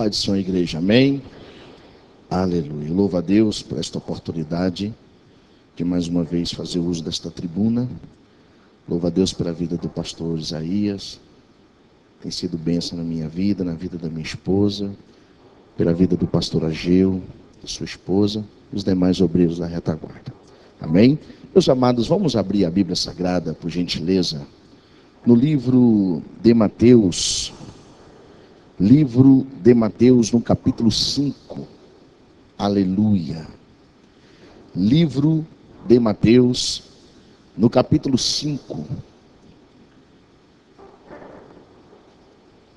Pai do Senhor, igreja, amém? Aleluia. Louva a Deus por esta oportunidade de mais uma vez fazer uso desta tribuna. Louva a Deus pela vida do pastor Isaías. Tem sido bênção na minha vida, na vida da minha esposa, pela vida do pastor Ageu, da sua esposa, e os demais obreiros da retaguarda. Amém? Meus amados, vamos abrir a Bíblia Sagrada, por gentileza, no livro de Mateus. Livro de Mateus, no capítulo 5. Aleluia. Livro de Mateus, no capítulo 5.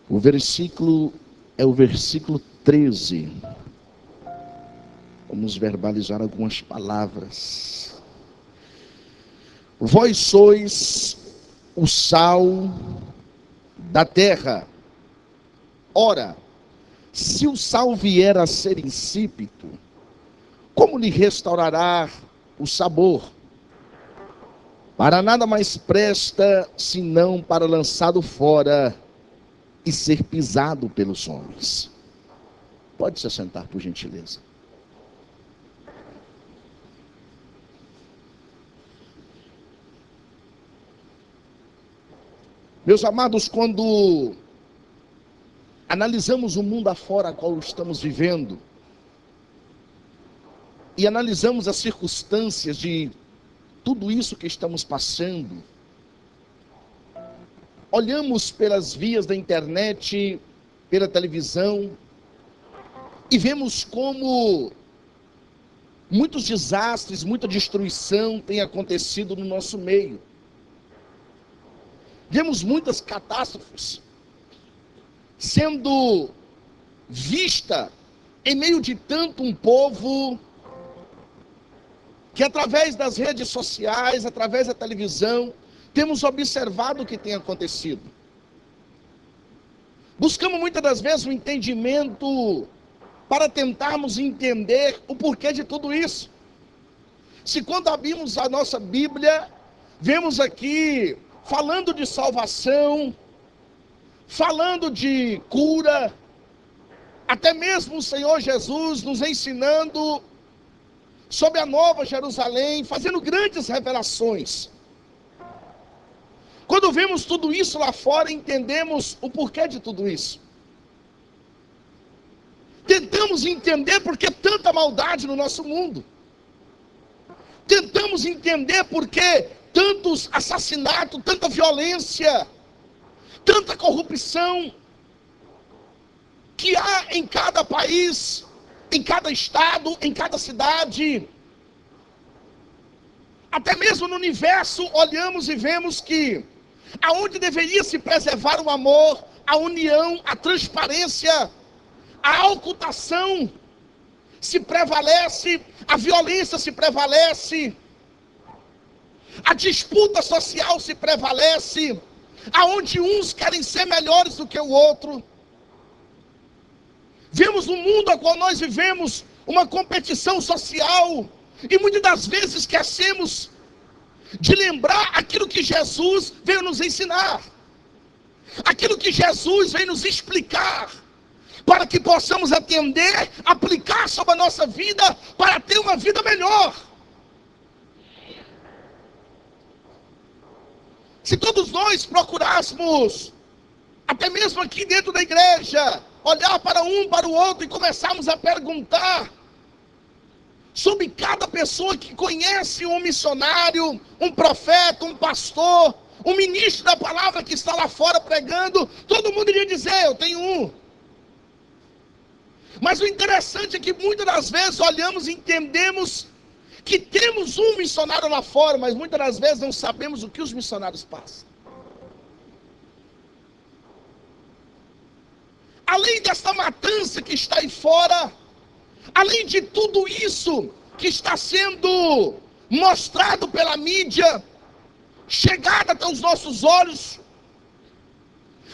O versículo é o versículo 13. Vamos verbalizar algumas palavras. Vós sois o sal da terra. Ora, se o sal vier a ser insípido, como lhe restaurará o sabor? Para nada mais presta, senão para lançado fora e ser pisado pelos homens. Pode se assentar, por gentileza. Meus amados, quando analisamos o mundo afora a qual estamos vivendo e analisamos as circunstâncias de tudo isso que estamos passando, olhamos pelas vias da internet, pela televisão e vemos como muitos desastres, muita destruição tem acontecido no nosso meio. Vemos muitas catástrofes sendo vista em meio de tanto um povo que através das redes sociais, através da televisão, temos observado o que tem acontecido. Buscamos muitas das vezes um entendimento para tentarmos entender o porquê de tudo isso. Se quando abrimos a nossa Bíblia, vemos aqui falando de salvação, falando de cura, até mesmo o Senhor Jesus nos ensinando sobre a Nova Jerusalém, fazendo grandes revelações. Quando vemos tudo isso lá fora, entendemos o porquê de tudo isso. Tentamos entender por que tanta maldade no nosso mundo. Tentamos entender por que tantos assassinatos, tanta violência, tanta corrupção que há em cada país, em cada estado, em cada cidade. Até mesmo no universo, olhamos e vemos que aonde deveria se preservar o amor, a união, a transparência, a ocultação se prevalece, a violência se prevalece, a disputa social se prevalece, aonde uns querem ser melhores do que o outro. Vemos no mundo a qual nós vivemos uma competição social e muitas das vezes esquecemos de lembrar aquilo que Jesus veio nos ensinar, aquilo que Jesus veio nos explicar, para que possamos atender, aplicar sobre a nossa vida, para ter uma vida melhor. Se todos nós procurássemos, até mesmo aqui dentro da igreja, olhar para um, para o outro e começarmos a perguntar sobre cada pessoa que conhece um missionário, um profeta, um pastor, um ministro da palavra que está lá fora pregando, todo mundo iria dizer: eu tenho um. Mas o interessante é que muitas das vezes olhamos e entendemos que temos um missionário lá fora, mas muitas das vezes não sabemos o que os missionários passam. Além desta matança que está aí fora, além de tudo isso que está sendo mostrado pela mídia, chegado até os nossos olhos,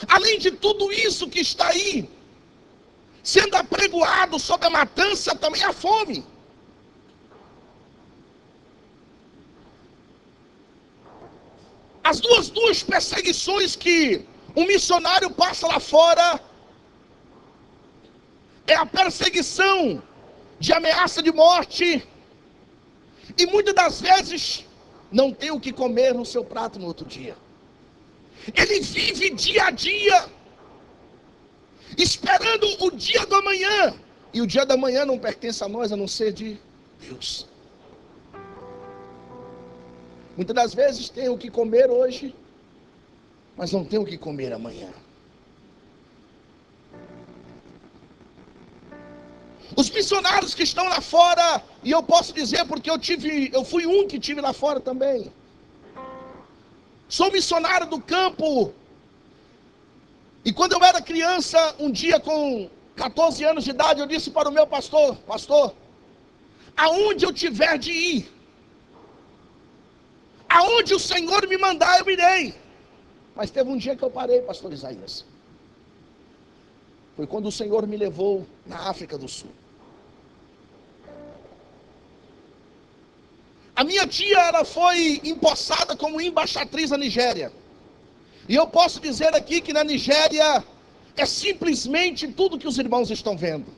além de tudo isso que está aí, sendo apregoado sobre a matança, também a fome. As duas perseguições que um missionário passa lá fora é a perseguição de ameaça de morte, e muitas das vezes não tem o que comer no seu prato no outro dia. Ele vive dia a dia, esperando o dia do amanhã, e o dia da manhã não pertence a nós, a não ser de Deus. Muitas das vezes tem o que comer hoje, mas não tem o que comer amanhã. Os missionários que estão lá fora, e eu posso dizer porque eu fui um que tive lá fora também. Sou missionário do campo. E quando eu era criança, um dia com 14 anos de idade, eu disse para o meu pastor: pastor, aonde eu tiver de ir, aonde o Senhor me mandar, eu irei. Mas teve um dia que eu parei, pastor Isaías. Foi quando o Senhor me levou na África do Sul. A minha tia, ela foi empossada como embaixatriz na Nigéria. E eu posso dizer aqui que na Nigéria é simplesmente tudo que os irmãos estão vendo.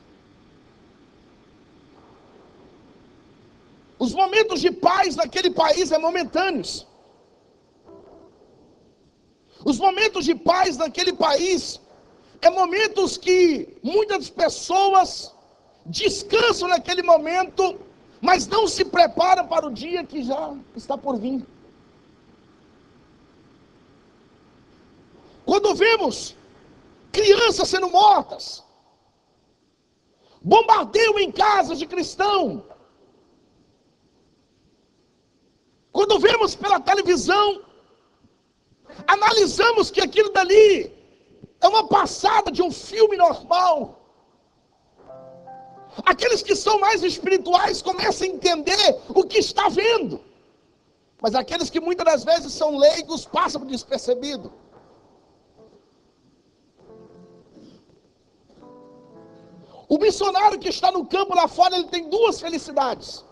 Os momentos de paz naquele país são momentâneos. Os momentos de paz naquele país é momentos que muitas pessoas descansam naquele momento, mas não se preparam para o dia que já está por vir. Quando vemos crianças sendo mortas, bombardeio em casas de cristão, quando vemos pela televisão, analisamos que aquilo dali é uma passada de um filme normal. Aqueles que são mais espirituais começam a entender o que está vendo, mas aqueles que muitas das vezes são leigos passam por despercebido. O missionário que está no campo lá fora, ele tem duas felicidades.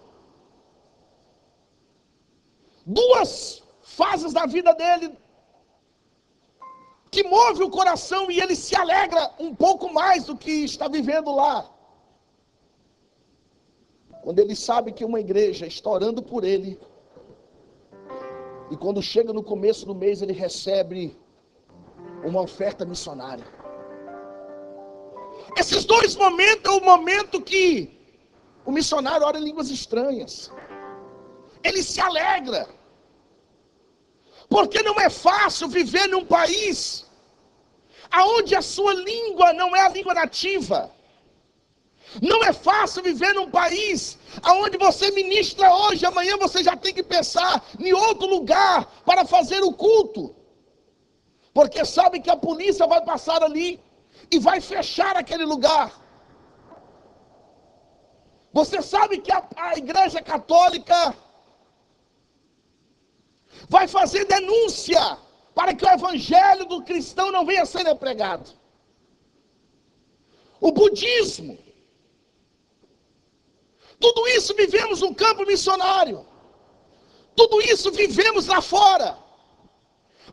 Duas fases da vida dele que move o coração e ele se alegra um pouco mais do que está vivendo lá. Quando ele sabe que uma igreja está orando por ele, e quando chega no começo do mês ele recebe uma oferta missionária. Esses dois momentos é o momento que o missionário ora em línguas estranhas. Ele se alegra. Porque não é fácil viver num país onde a sua língua não é a língua nativa. Não é fácil viver num país onde você ministra hoje, amanhã você já tem que pensar em outro lugar para fazer o culto. Porque sabe que a polícia vai passar ali e vai fechar aquele lugar. Você sabe que a igreja católica vai fazer denúncia para que o evangelho do cristão não venha a ser pregado. O budismo. Tudo isso vivemos no campo missionário. Tudo isso vivemos lá fora.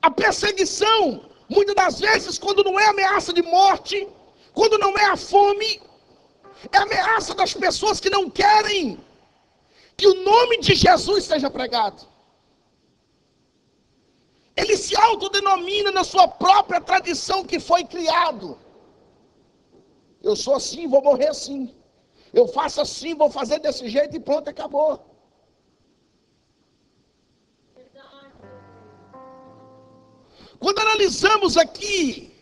A perseguição, muitas das vezes, quando não é ameaça de morte, quando não é a fome, é a ameaça das pessoas que não querem que o nome de Jesus seja pregado. Ele se autodenomina na sua própria tradição que foi criado. Eu sou assim, vou morrer assim. Eu faço assim, vou fazer desse jeito e pronto, acabou. Quando analisamos aqui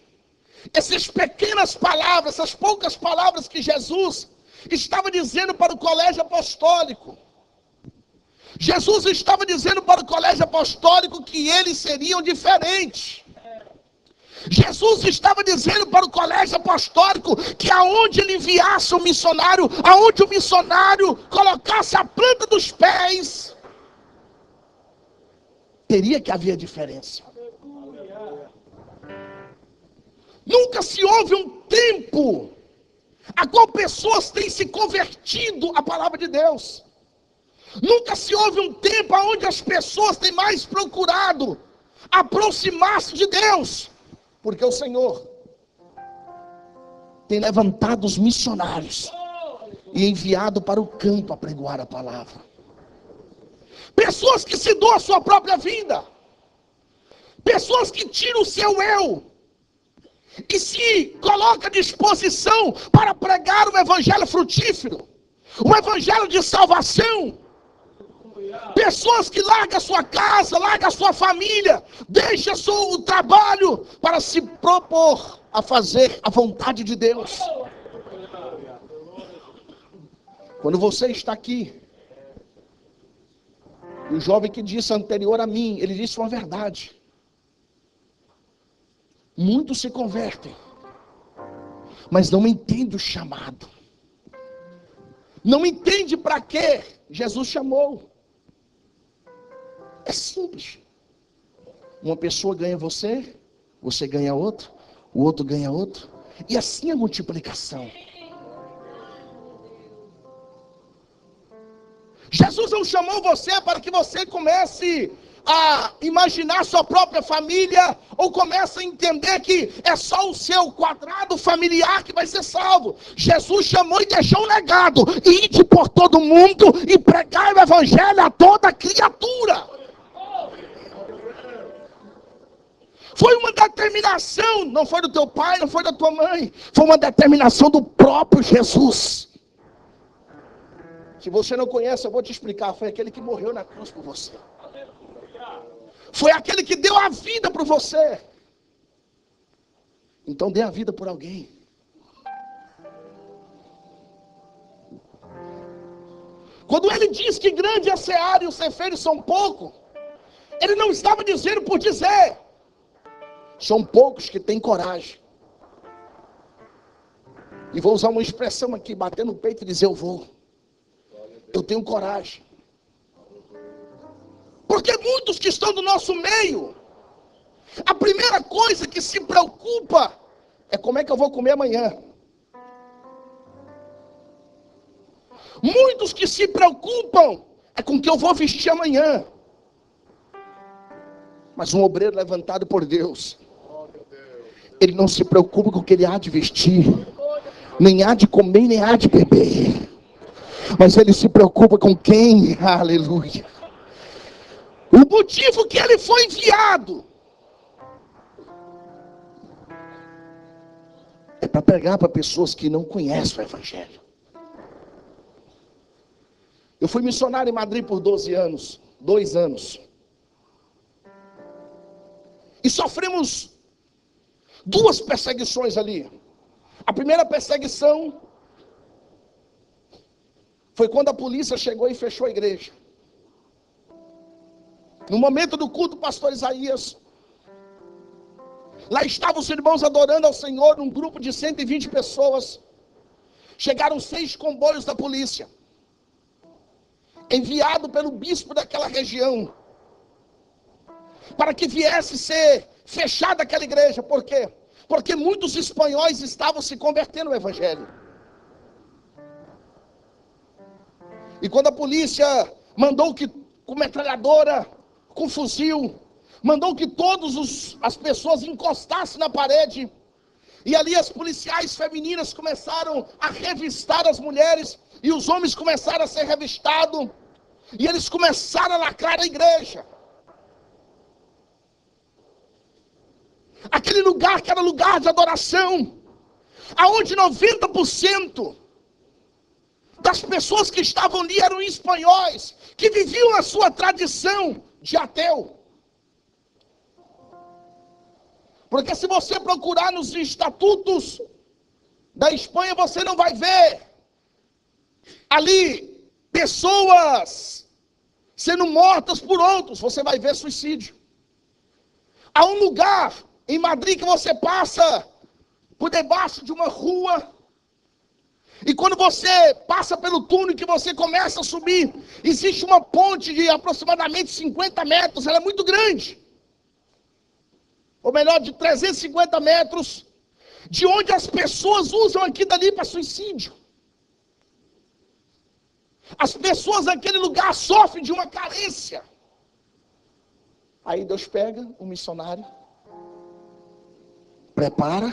essas pequenas palavras, essas poucas palavras que Jesus estava dizendo para o colégio apostólico, Jesus estava dizendo para o colégio apostólico que eles seriam diferentes. Jesus estava dizendo para o colégio apostólico que aonde ele enviasse o missionário, aonde o missionário colocasse a planta dos pés, teria que haver diferença. Nunca se houve um tempo a qual pessoas têm se convertido à palavra de Deus. Nunca se houve um tempo onde as pessoas têm mais procurado aproximar-se de Deus. Porque o Senhor tem levantado os missionários e enviado para o campo a pregoar a palavra. Pessoas que se doam a sua própria vida. Pessoas que tiram o seu eu e se colocam à disposição para pregar o evangelho frutífero, o evangelho de salvação. Pessoas que largam a sua casa, largam a sua família, deixam o trabalho para se propor a fazer a vontade de Deus. Quando você está aqui, e o jovem que disse anterior a mim, ele disse uma verdade. Muitos se convertem, mas não entendem o chamado. Não entende para que Jesus chamou. É simples. Uma pessoa ganha você, você ganha outro, o outro ganha outro, e assim a multiplicação. Jesus não chamou você para que você comece a imaginar sua própria família, ou comece a entender que é só o seu quadrado familiar que vai ser salvo. Jesus chamou e deixou um legado: ide por todo mundo e pregai o evangelho a toda criatura. Foi uma determinação, não foi do teu pai, não foi da tua mãe, foi uma determinação do próprio Jesus. Se você não conhece, eu vou te explicar. Foi aquele que morreu na cruz por você. Foi aquele que deu a vida por você. Então dê a vida por alguém. Quando ele diz que grande é a seara e os ceifeiros são poucos, ele não estava dizendo por dizer. São poucos que têm coragem. E vou usar uma expressão aqui, bater no peito e dizer: eu vou. Eu tenho coragem. Porque muitos que estão do nosso meio, a primeira coisa que se preocupa é como é que eu vou comer amanhã. Muitos que se preocupam é com o que eu vou vestir amanhã. Mas um obreiro levantado por Deus, ele não se preocupa com o que ele há de vestir, nem há de comer, nem há de beber. Mas ele se preocupa com quem? Aleluia. O motivo que ele foi enviado é para pregar para pessoas que não conhecem o evangelho. Eu fui missionário em Madrid por 2 anos. E sofremos 2 perseguições ali. A primeira perseguição foi quando a polícia chegou e fechou a igreja. No momento do culto, o pastor Isaías, lá estavam os irmãos adorando ao Senhor, num grupo de 120 pessoas. Chegaram 6 comboios da polícia, enviado pelo bispo daquela região, para que viesse ser fechada aquela igreja. Por quê? Porque muitos espanhóis estavam se convertendo ao evangelho. E quando a polícia mandou que, com metralhadora, com fuzil, mandou que todas as pessoas encostassem na parede, e ali as policiais femininas começaram a revistar as mulheres, e os homens começaram a ser revistados, e eles começaram a lacrar a igreja. Aquele lugar que era lugar de adoração, aonde 90% das pessoas que estavam ali eram espanhóis, que viviam a sua tradição de ateu. Porque se você procurar nos estatutos da Espanha, você não vai ver ali pessoas sendo mortas por outros, você vai ver suicídio. Há um lugar em Madrid que você passa por debaixo de uma rua, e quando você passa pelo túnel que você começa a subir, existe uma ponte de aproximadamente 50 metros, ela é muito grande. Ou melhor, de 350 metros, de onde as pessoas usam aqui dali para suicídio. As pessoas naquele lugar sofrem de uma carência. Aí Deus pega um missionário, prepara,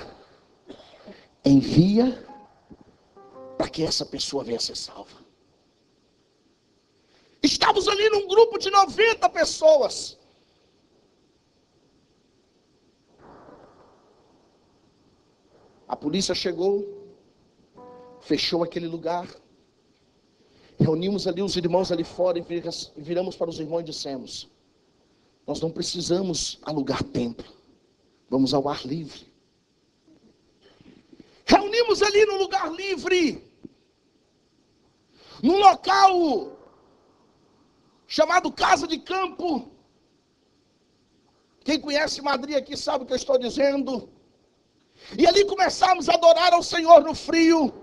envia para que essa pessoa venha ser salva. Estávamos ali num grupo de 90 pessoas. A polícia chegou, fechou aquele lugar. Reunimos ali os irmãos ali fora e viramos para os irmãos e dissemos: nós não precisamos alugar templo. Vamos ao ar livre. Reunimos ali no lugar livre, num local chamado Casa de Campo. Quem conhece Madrid aqui sabe o que eu estou dizendo. E ali começamos a adorar ao Senhor no frio.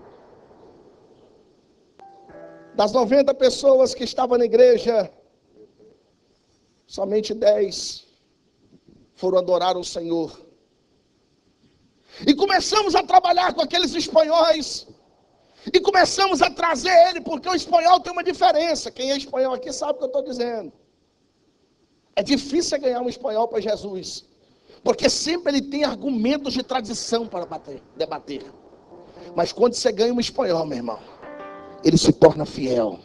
Das 90 pessoas que estavam na igreja, somente 10 foram adorar o Senhor. E começamos a trabalhar com aqueles espanhóis. E começamos a trazer ele, porque o espanhol tem uma diferença. Quem é espanhol aqui sabe o que eu estou dizendo. É difícil ganhar um espanhol para Jesus, porque sempre ele tem argumentos de tradição para debater. Mas quando você ganha um espanhol, meu irmão, ele se torna fiel.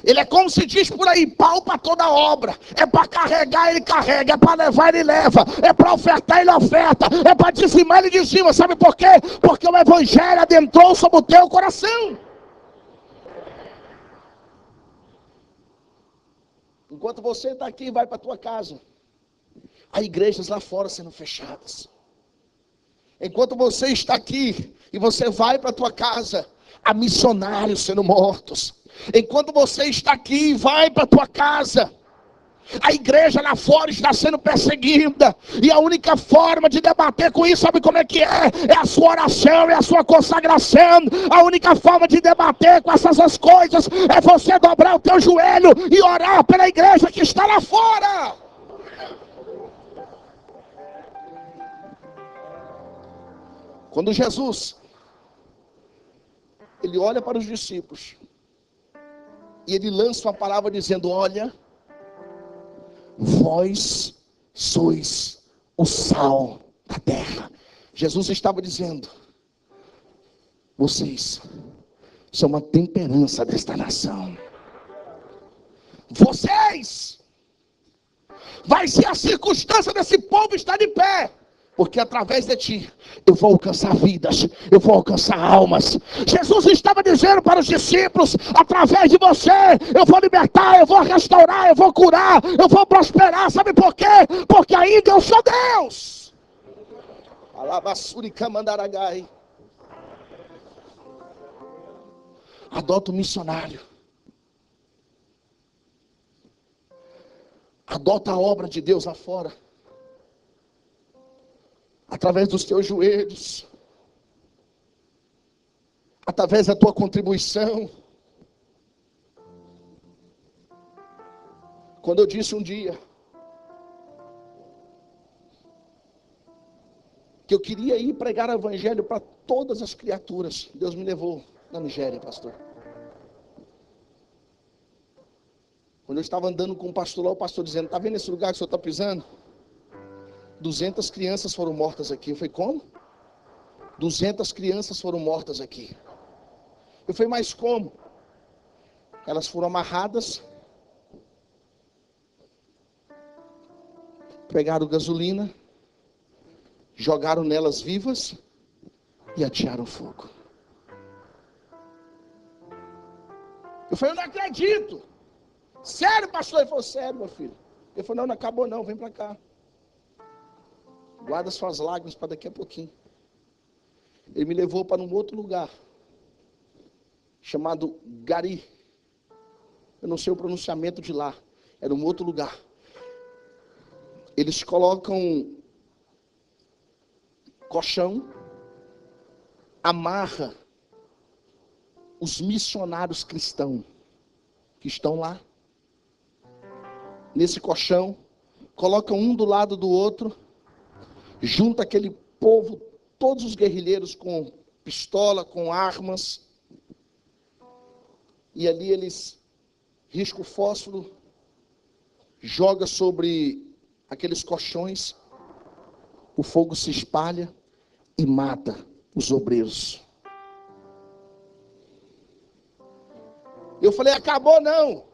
Ele é como se diz por aí: pau para toda obra. É para carregar, ele carrega. É para levar, ele leva. É para ofertar, ele oferta. É para dizimar, ele dizima. Sabe por quê? Porque o evangelho adentrou sobre o teu coração. Enquanto você está aqui e vai para a tua casa, há igrejas lá fora sendo fechadas. Enquanto você está aqui e você vai para a tua casa, há missionários sendo mortos. Enquanto você está aqui e vai para a tua casa, a igreja lá fora está sendo perseguida. E a única forma de debater com isso, sabe como é que é? É a sua oração, é a sua consagração. A única forma de debater com essas coisas é você dobrar o teu joelho e orar pela igreja que está lá fora. Quando Jesus, ele olha para os discípulos e ele lança uma palavra dizendo: olha, vós sois o sal da terra. Jesus estava dizendo: vocês são a temperança desta nação. Vocês vai ser a circunstância desse povo estar de pé, porque através de ti eu vou alcançar vidas, eu vou alcançar almas. Jesus estava dizendo para os discípulos: através de você eu vou libertar, eu vou restaurar, eu vou curar, eu vou prosperar. Sabe por quê? Porque ainda eu sou Deus. Adota o missionário. Adota a obra de Deus lá fora. Através dos teus joelhos, através da tua contribuição. Quando eu disse um dia que eu queria ir pregar o evangelho para todas as criaturas, Deus me levou na Nigéria, pastor. Quando eu estava andando com o pastor lá, o pastor dizendo: está vendo esse lugar que o senhor está pisando? 200 crianças foram mortas aqui. Eu falei: como? 200 crianças foram mortas aqui. Eu falei: mas como? Elas foram amarradas, pegaram gasolina, jogaram nelas vivas e atearam fogo. Eu falei: eu não acredito. Sério, pastor? Ele falou: sério, meu filho. Ele falou: não acabou não, vem para cá. Guarda suas lágrimas para daqui a pouquinho. Ele me levou para um outro lugar, chamado Gari. Eu não sei o pronunciamento de lá. Era um outro lugar. Eles colocam colchão, amarra os missionários cristãos que estão lá. Nesse colchão, colocam um do lado do outro, junta aquele povo, todos os guerrilheiros com pistola, com armas, e ali eles riscam o fósforo, joga sobre aqueles colchões, o fogo se espalha e mata os obreiros. Eu falei, acabou não.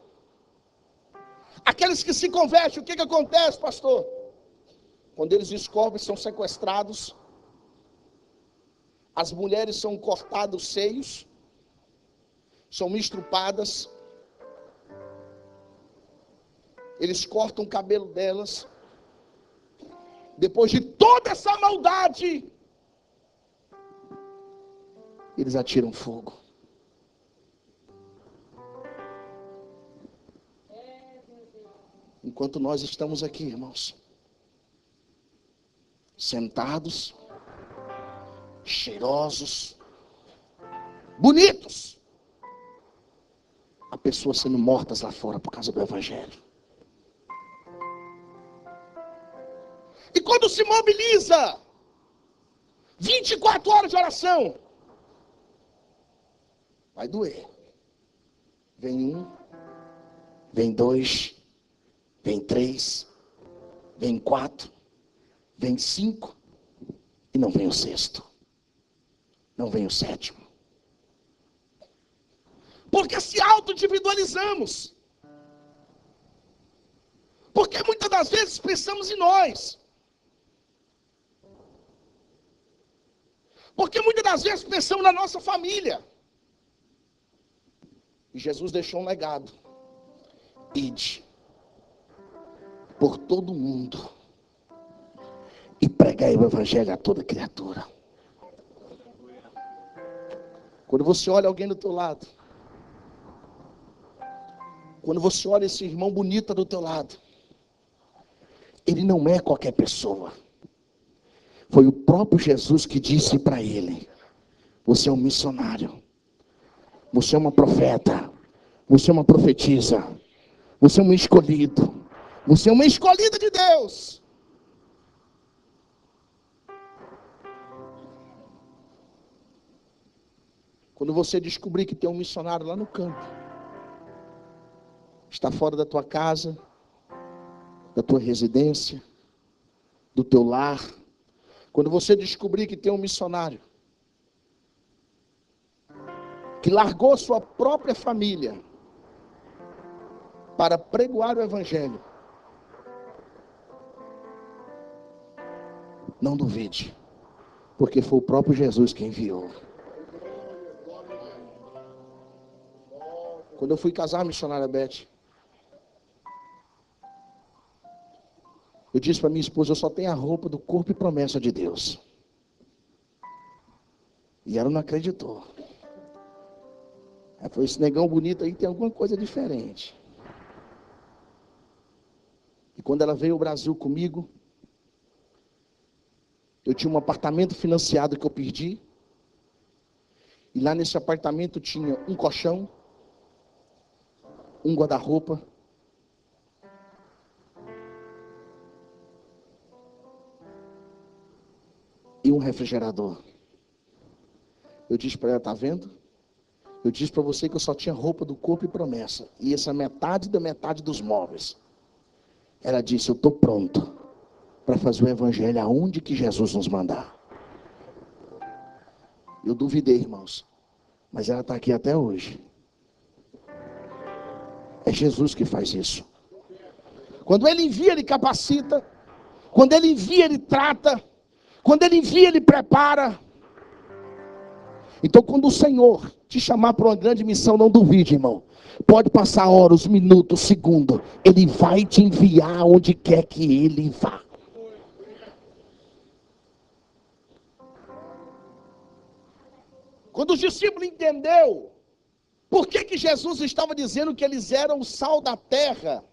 Aqueles que se convertem, o que acontece, pastor? Quando eles descobrem, são sequestrados. As mulheres são cortadas os seios. São estrupadas. Eles cortam o cabelo delas. Depois de toda essa maldade, eles atiram fogo. Enquanto nós estamos aqui, irmãos, sentados, cheirosos, bonitos, há pessoas sendo mortas lá fora por causa do Evangelho. E quando se mobiliza 24 horas de oração, vai doer. Vem um, vem dois, vem três, vem quatro, vem cinco, e não vem o sexto, não vem o sétimo. Porque se auto-individualizamos. Porque muitas das vezes pensamos em nós. Porque muitas das vezes pensamos na nossa família. E Jesus deixou um legado. Ide por todo mundo e pregai o Evangelho a toda criatura. Quando você olha alguém do teu lado, quando você olha esse irmão bonito do teu lado, ele não é qualquer pessoa. Foi o próprio Jesus que disse para ele: você é um missionário, você é uma profeta, você é uma profetisa, você é um escolhido, você é uma escolhida de Deus. Quando você descobrir que tem um missionário lá no campo, está fora da tua casa, da tua residência, do teu lar, quando você descobrir que tem um missionário que largou sua própria família para pregoar o Evangelho, não duvide, porque foi o próprio Jesus que enviou. Quando eu fui casar, missionária Beth, eu disse para minha esposa: eu só tenho a roupa do corpo e promessa de Deus. E ela não acreditou. Ela falou: esse negão bonito aí tem alguma coisa diferente. E quando ela veio ao Brasil comigo, eu tinha um apartamento financiado que eu perdi. E lá nesse apartamento tinha um colchão, um guarda-roupa, e um refrigerador. Eu disse para ela: tá vendo? Eu disse para você que eu só tinha roupa do corpo e promessa. E essa metade da metade dos móveis. Ela disse: eu estou pronto para fazer o Evangelho aonde que Jesus nos mandar. Eu duvidei, irmãos. Mas ela está aqui até hoje. É Jesus que faz isso. Quando Ele envia, Ele capacita. Quando Ele envia, Ele trata. Quando Ele envia, Ele prepara. Então, quando o Senhor te chamar para uma grande missão, não duvide, irmão. Pode passar horas, minutos, segundos. Ele vai te enviar onde quer que Ele vá. Quando os discípulos entenderam por que Jesus estava dizendo que eles eram o sal da terra,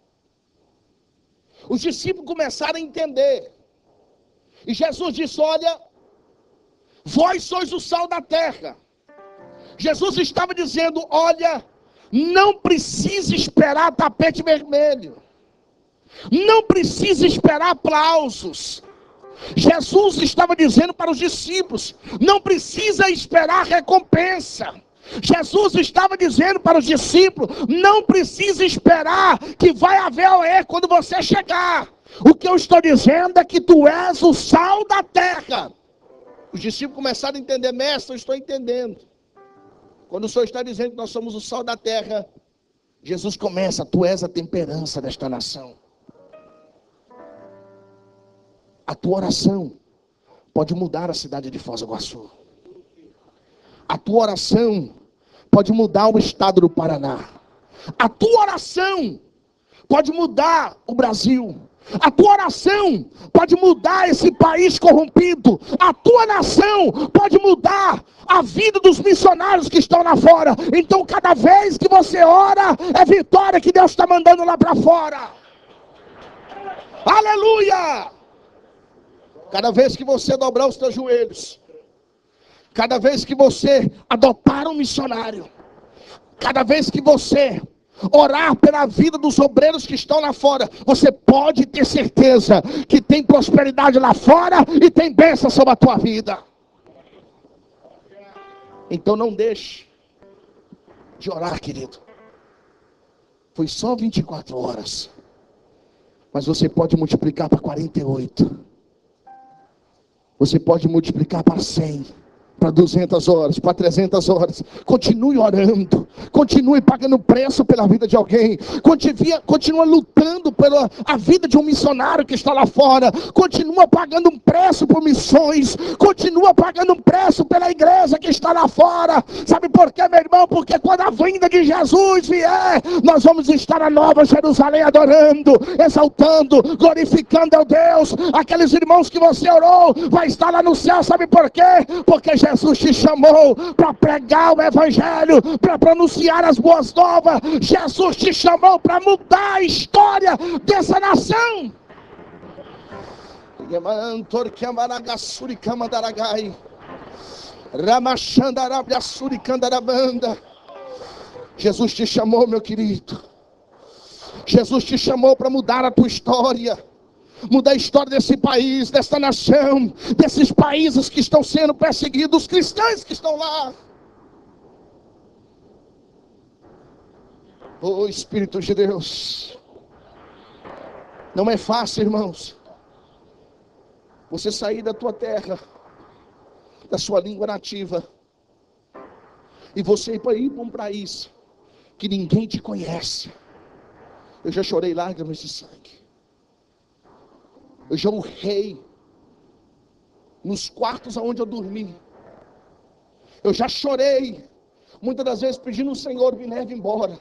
os discípulos começaram a entender. E Jesus disse: olha, vós sois o sal da terra. Jesus estava dizendo: olha, não precisa esperar tapete vermelho. Não precisa esperar aplausos. Jesus estava dizendo para os discípulos: não precisa esperar recompensa. Jesus estava dizendo para os discípulos: não precisa esperar que vai haver quando você chegar. O que eu estou dizendo é que tu és o sal da terra. Os discípulos começaram a entender: mestre, eu estou entendendo. Quando o Senhor está dizendo que nós somos o sal da terra, Jesus começa: tu és a temperança desta nação. A tua oração pode mudar a cidade de Foz do Iguaçu. A tua oração pode mudar o estado do Paraná. A tua oração pode mudar o Brasil. A tua oração pode mudar esse país corrompido. A tua nação pode mudar a vida dos missionários que estão lá fora. Então cada vez que você ora, é vitória que Deus está mandando lá para fora. Aleluia! Cada vez que você dobrar os teus joelhos, cada vez que você adotar um missionário, cada vez que você orar pela vida dos obreiros que estão lá fora, você pode ter certeza que tem prosperidade lá fora e tem bênção sobre a tua vida. Então não deixe de orar, querido. Foi só 24 horas, mas você pode multiplicar para 48. Você pode multiplicar para 100. Para 200 horas, para 300 horas. Continue orando, continue pagando preço pela vida de alguém, continua lutando pela a vida de um missionário que está lá fora, continua pagando um preço por missões, continua pagando um preço pela igreja que está lá fora. Sabe por quê, meu irmão? Porque quando a vinda de Jesus vier, nós vamos estar na Nova Jerusalém adorando, exaltando, glorificando ao Deus. Aqueles irmãos que você orou, vai estar lá no céu. Sabe por quê? Porque Jesus te chamou para pregar o evangelho, para pronunciar as boas novas. Jesus te chamou para mudar a história dessa nação. Jesus te chamou, meu querido. Jesus te chamou para mudar a tua história. Mudar a história desse país, dessa nação, desses países que estão sendo perseguidos, os cristãos que estão lá. Oh, Espírito de Deus. Não é fácil, irmãos, você sair da tua terra, da sua língua nativa, e você ir para um país que ninguém te conhece. Eu já chorei lágrimas de sangue. Eu já urrei nos quartos onde eu dormi. Eu já chorei, muitas das vezes pedindo ao Senhor: me leve embora.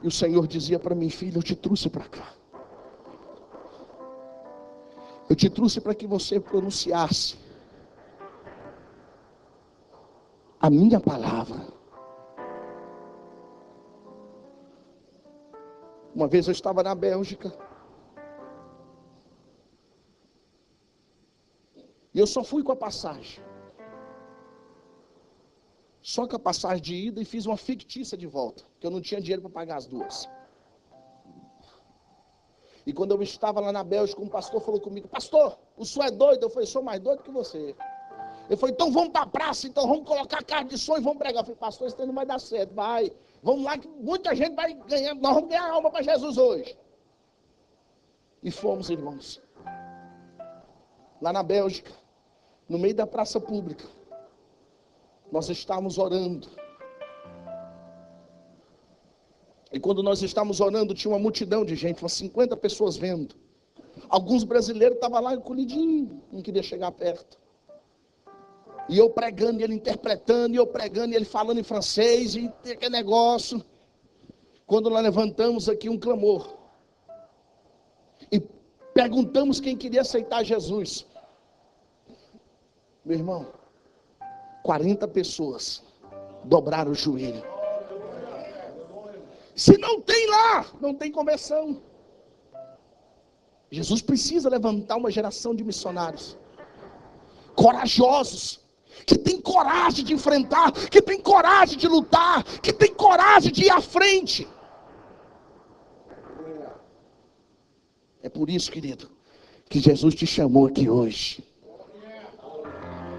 E o Senhor dizia para mim: filho, eu te trouxe para cá. Eu te trouxe para que você pronunciasse a minha palavra. Uma vez eu estava na Bélgica, e eu só fui com a passagem. Só com a passagem de ida, e fiz uma fictícia de volta, porque eu não tinha dinheiro para pagar as duas. E quando eu estava lá na Bélgica, um pastor falou comigo: pastor, o senhor é doido? Eu falei: sou mais doido que você. Ele falou: então vamos para a praça, então vamos colocar carne de som e vamos pregar. Eu falei: pastor, isso não vai dar certo. Vai, vamos lá que muita gente vai ganhar, nós vamos ganhar alma para Jesus hoje. E fomos, irmãos. Lá na Bélgica, no meio da praça pública, nós estávamos orando. E quando nós estávamos orando, tinha uma multidão de gente, umas 50 pessoas vendo. Alguns brasileiros estavam lá encolhidinhos, não queria chegar perto. E eu pregando, e ele interpretando, e eu pregando, e ele falando em francês, e aquele negócio. Quando nós levantamos aqui um clamor, e perguntamos quem queria aceitar Jesus. Meu irmão, 40 pessoas dobraram o joelho. Se não tem lá, não tem conversão. Jesus precisa levantar uma geração de missionários corajosos, que tem coragem de enfrentar, que tem coragem de lutar, que tem coragem de ir à frente. É por isso, querido, que Jesus te chamou aqui hoje.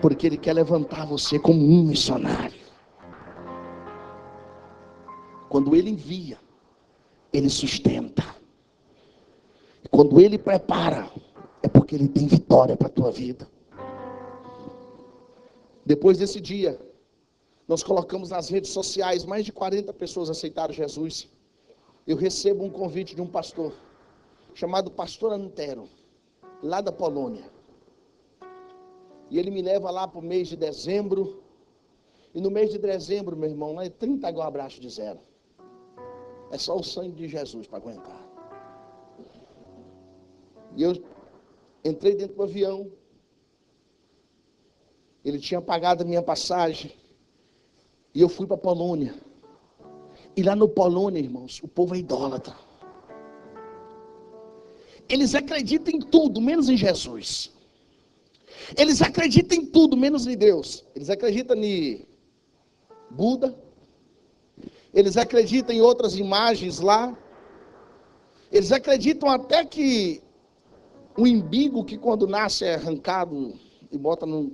Porque Ele quer levantar você como um missionário. Quando Ele envia, Ele sustenta. Quando Ele prepara, é porque Ele tem vitória para a tua vida. Depois desse dia, nós colocamos nas redes sociais, mais de 40 pessoas aceitaram Jesus. Eu recebo um convite de um pastor, chamado Pastor Antero, lá da Polônia. E ele me leva lá para o mês de dezembro. E no mês de dezembro, meu irmão, lá é 30 graus abaixo de zero. É só o sangue de Jesus para aguentar. E eu entrei dentro do avião. Ele tinha pagado a minha passagem. E eu fui para a Polônia. E lá no Polônia, irmãos, o povo é idólatra. Eles acreditam em tudo, menos em Jesus. Eles acreditam em tudo, menos em Deus. Eles acreditam em Buda. Eles acreditam em outras imagens lá. Eles acreditam até que o umbigo que quando nasce é arrancado e bota no...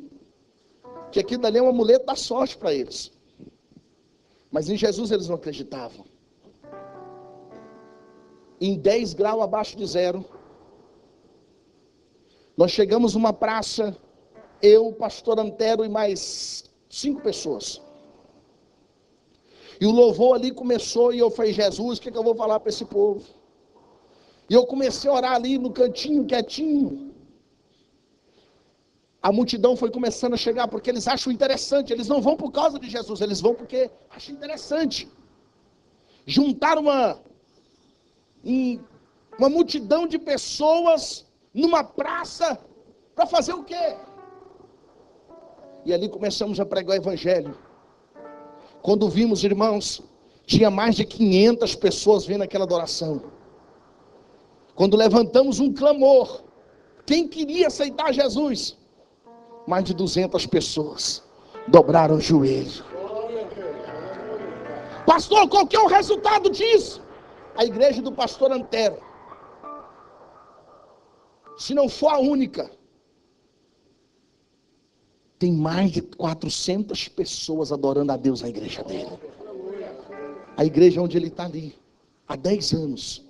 que aquilo dali é um amuleto da sorte para eles. Mas em Jesus eles não acreditavam. Em 10 graus abaixo de zero, nós chegamos numa praça, eu, o pastor Antero e mais 5 pessoas. E o louvor ali começou e eu falei, Jesus, o que eu vou falar para esse povo? E eu comecei a orar ali no cantinho, quietinho. A multidão foi começando a chegar, porque eles acham interessante. Eles não vão por causa de Jesus, eles vão porque acham interessante. Juntaram uma multidão de pessoas numa praça para fazer o quê? E ali começamos a pregar o evangelho. Quando vimos, irmãos, tinha mais de 500 pessoas vendo aquela adoração. Quando levantamos um clamor, quem queria aceitar Jesus? Mais de 200 pessoas dobraram o joelho. Pastor, qual que é o resultado disso? A igreja do pastor Antero, se não for a única, tem mais de 400 pessoas adorando a Deus na igreja dele. A igreja onde ele está ali, há 10 anos.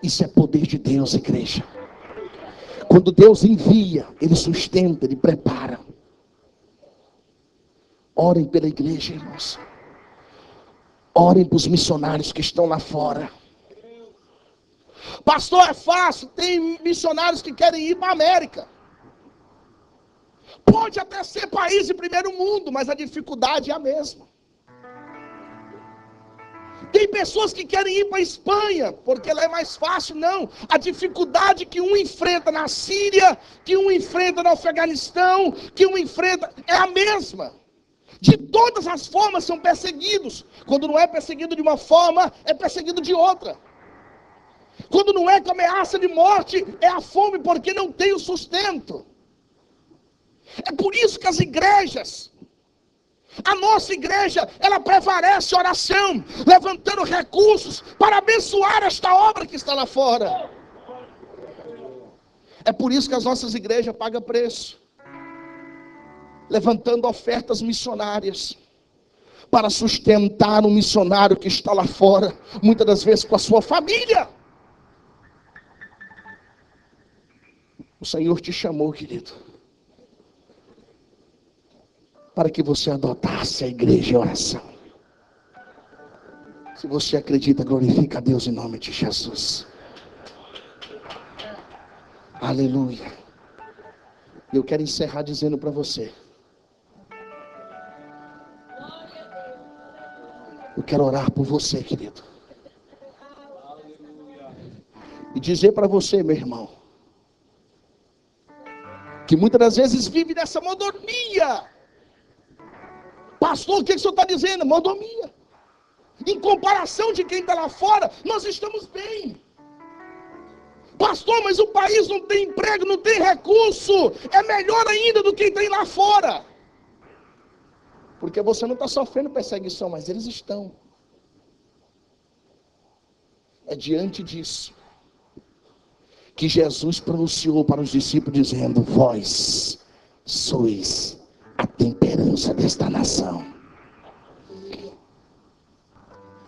Isso é poder de Deus, igreja. Quando Deus envia, Ele sustenta, Ele prepara. Orem pela igreja, irmãos. Orem para os missionários que estão lá fora. Pastor, é fácil. Tem missionários que querem ir para a América. Pode até ser país de primeiro mundo, mas a dificuldade é a mesma. Tem pessoas que querem ir para a Espanha, porque lá é mais fácil. Não, a dificuldade que um enfrenta na Síria, que um enfrenta no Afeganistão, que um enfrenta, é a mesma. De todas as formas são perseguidos. Quando não é perseguido de uma forma, é perseguido de outra. Quando não é com ameaça de morte, é a fome, porque não tem o sustento. É por isso que as igrejas, a nossa igreja, ela prevalece oração, levantando recursos para abençoar esta obra que está lá fora. É por isso que as nossas igrejas pagam preço, levantando ofertas missionárias, para sustentar um missionário que está lá fora, muitas das vezes com a sua família. O Senhor te chamou, querido, para que você adotasse a igreja em oração. Se você acredita, glorifica a Deus em nome de Jesus. Aleluia. Eu quero encerrar dizendo para você. Eu quero orar por você, querido. E dizer para você, meu irmão, que muitas das vezes vive nessa mordomia. Pastor, o que o senhor está dizendo? Mordomia. Em comparação de quem está lá fora, nós estamos bem. Pastor, mas o país não tem emprego, não tem recurso. É melhor ainda do que quem tem lá fora. Porque você não está sofrendo perseguição, mas eles estão. É diante disso que Jesus pronunciou para os discípulos dizendo: vós sois a temperança desta nação.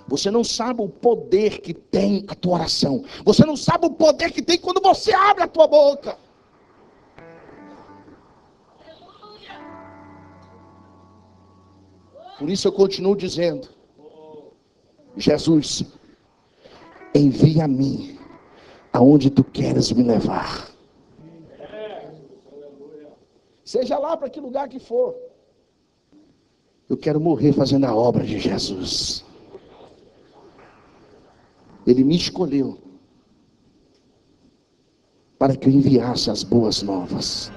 Você não sabe o poder que tem a tua oração. Você não sabe o poder que tem quando você abre a tua boca. Por isso eu continuo dizendo: Jesus, envia a mim aonde tu queres me levar. Seja lá para que lugar que for. Eu quero morrer fazendo a obra de Jesus. Ele me escolheu para que eu enviasse as boas novas.